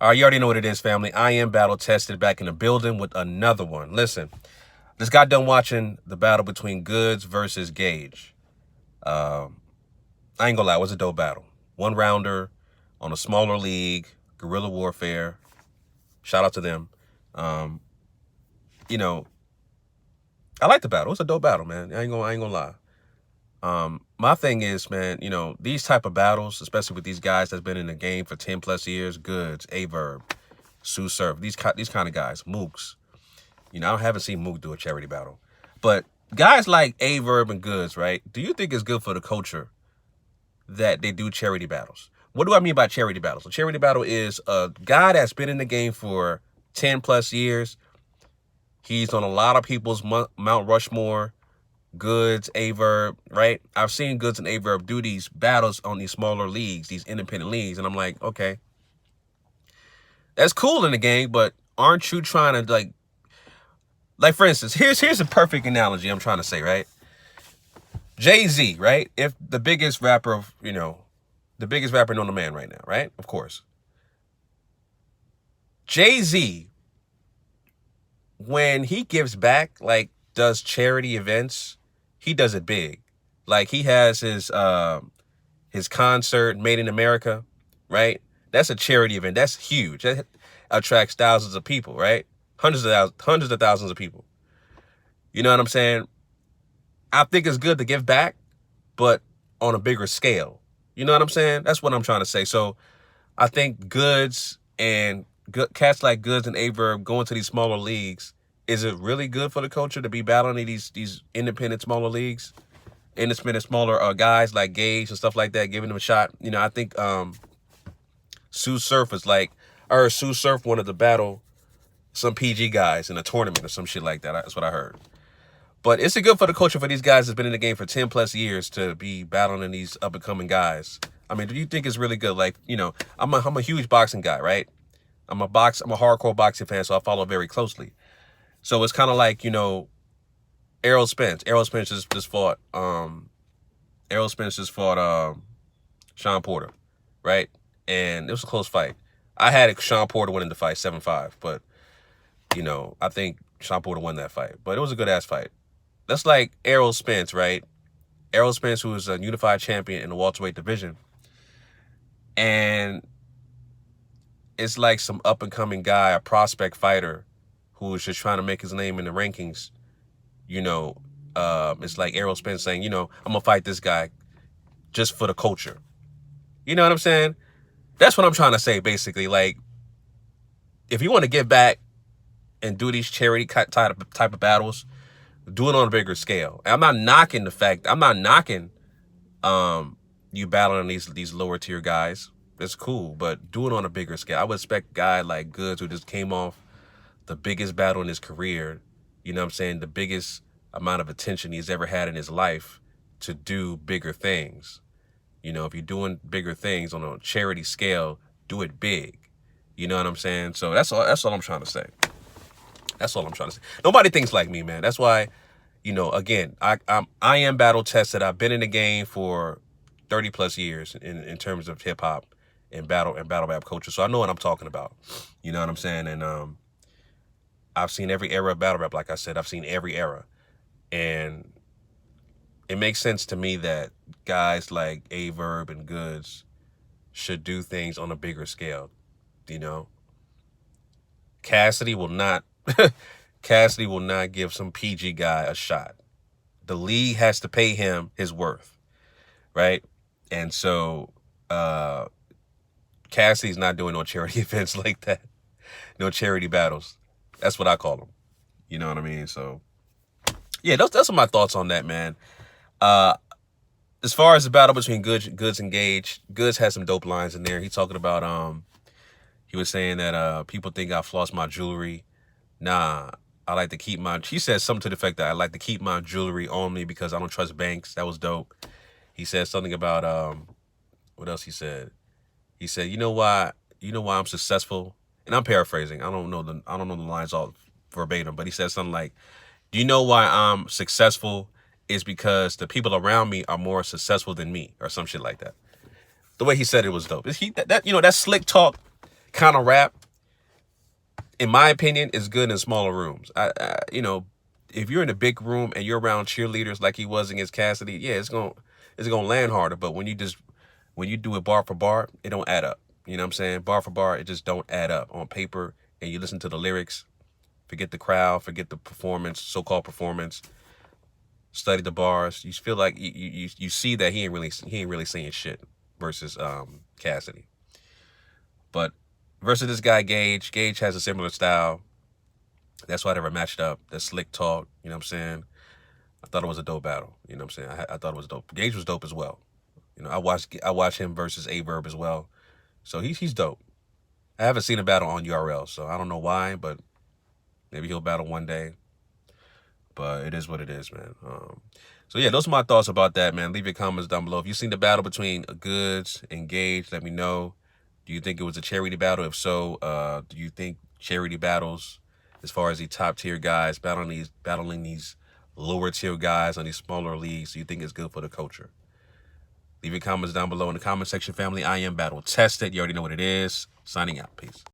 All right, you already know what it is, family. I am battle tested, back in the building with another one. Listen, just got done watching the battle between Goodz versus Gage. I ain't gonna lie, it was a dope battle. One rounder on a smaller league, guerrilla warfare. Shout out to them. You know, I like the battle. It was a dope battle, man. I ain't gonna lie. My thing is, man, these type of battles, especially with these guys that's been in the game for 10 plus years, Goodz, Averb, Sue Surf, these kind of guys, Mooks. I haven't seen Mook do a charity battle. But guys like Averb and Goodz, right? Do you think it's good for the culture that they do charity battles? What do I mean by charity battles? A charity battle is a guy that's been in the game for 10 plus years. He's on a lot of people's Mount Rushmore. Goodz, Averb, right? I've seen Goodz and Averb do these battles on these smaller leagues, these independent leagues, and I'm like, okay, that's cool in the game, but aren't you trying to like for instance, here's a perfect analogy I'm trying to say, right? Jay-Z, right? If the biggest rapper of, the biggest rapper known to man right now, right? Of course. Jay-Z, when he gives back, does charity events, he does it big. Like he has his concert Made in America, right? That's a charity event. That's huge. That attracts thousands of people, right? Hundreds of thousands of people. You know what I'm saying? I think it's good to give back, but on a bigger scale. You know what I'm saying? That's what I'm trying to say. So I think Goodz and cats like Goodz and Averb going to these smaller leagues, is it really good for the culture to be battling in these independent smaller leagues? Independent smaller guys like Gage and stuff like that, giving them a shot. I think Sue Surf Sue Surf wanted to battle some PG guys in a tournament or some shit like that. That's what I heard. But is it good for the culture for these guys that's been in the game for 10 plus years to be battling these up and coming guys? I mean, do you think it's really good? I'm a huge boxing guy, right? I'm a hardcore boxing fan, so I follow very closely. So it's kind of like, Errol Spence. Errol Spence just fought Sean Porter, right? And it was a close fight. I had Sean Porter winning the fight 7-5, but I think Sean Porter won that fight. But it was a good ass fight. That's like Errol Spence, right? Errol Spence, who is a unified champion in the welterweight division. And it's like some up and coming guy, a prospect fighter, who is just trying to make his name in the rankings. It's like Errol Spence saying, I'm going to fight this guy just for the culture. You know what I'm saying? That's what I'm trying to say, basically. Like, if you want to give back and do these charity type of battles, do it on a bigger scale. And I'm not knocking you battling these lower tier guys. It's cool, but do it on a bigger scale. I would expect a guy like Goodz, who just came off the biggest battle in his career, the biggest amount of attention he's ever had in his life, to do bigger things. If you're doing bigger things on a charity scale, do it big. You know what I'm saying? So that's all I'm trying to say. That's all I'm trying to say. Nobody thinks like me, man. That's why, again, I am battle tested. I've been in the game for 30 plus years in terms of hip hop and battle rap culture. So I know what I'm talking about. You know what I'm saying? And I've seen every era of battle rap. Like I said, I've seen every era. And it makes sense to me that guys like Averb and Goodz should do things on a bigger scale. Cassidy will not give some PG guy a shot. The league has to pay him his worth, right? And so Cassidy's not doing no charity events like that. No charity battles. That's what I call them. You know what I mean? So yeah, that's my thoughts on that, man. As far as the battle between Goodz and Gage, Goodz has some dope lines in there. He's talking about he was saying that people think I floss my jewelry. Nah, I like to keep he said something to the effect that I like to keep my jewelry on me because I don't trust banks. That was dope. He said something about what else he said? He said, you know why I'm successful? And I'm paraphrasing. I don't know the lines all verbatim, but he said something like, do you know why I'm successful? Is because the people around me are more successful than me, or some shit like that. The way he said it was dope. That slick talk, kind of rap, in my opinion, is good in smaller rooms. You know, if you're in a big room and you're around cheerleaders like he was against Cassidy, yeah, it's gonna land harder. But when you do it bar for bar, it don't add up. You know what I'm saying? Bar for bar, it just don't add up on paper. And you listen to the lyrics, forget the crowd, forget the performance, so-called performance. Study the bars. You feel like you see that he ain't really saying shit versus Cassidy. But versus this guy Gage, Gage has a similar style. That's why they were matched up. That slick talk, you know what I'm saying? I thought it was a dope battle. You know what I'm saying? I thought it was dope. Gage was dope as well. You know, I watched him versus A-Verb as well. So he's dope. I haven't seen a battle on URL, so I don't know why, but maybe he'll battle one day. But it is what it is, man. So yeah, those are my thoughts about that, man. Leave your comments down below. If you've seen the battle between Goodz and Gage, let me know. Do you think it was a charity battle? If so, do you think charity battles, as far as the top tier guys battling these lower tier guys on these smaller leagues, do you think it's good for the culture? Leave your comments down below in the comment section, family. I am battle tested. You already know what it is. Signing out. Peace.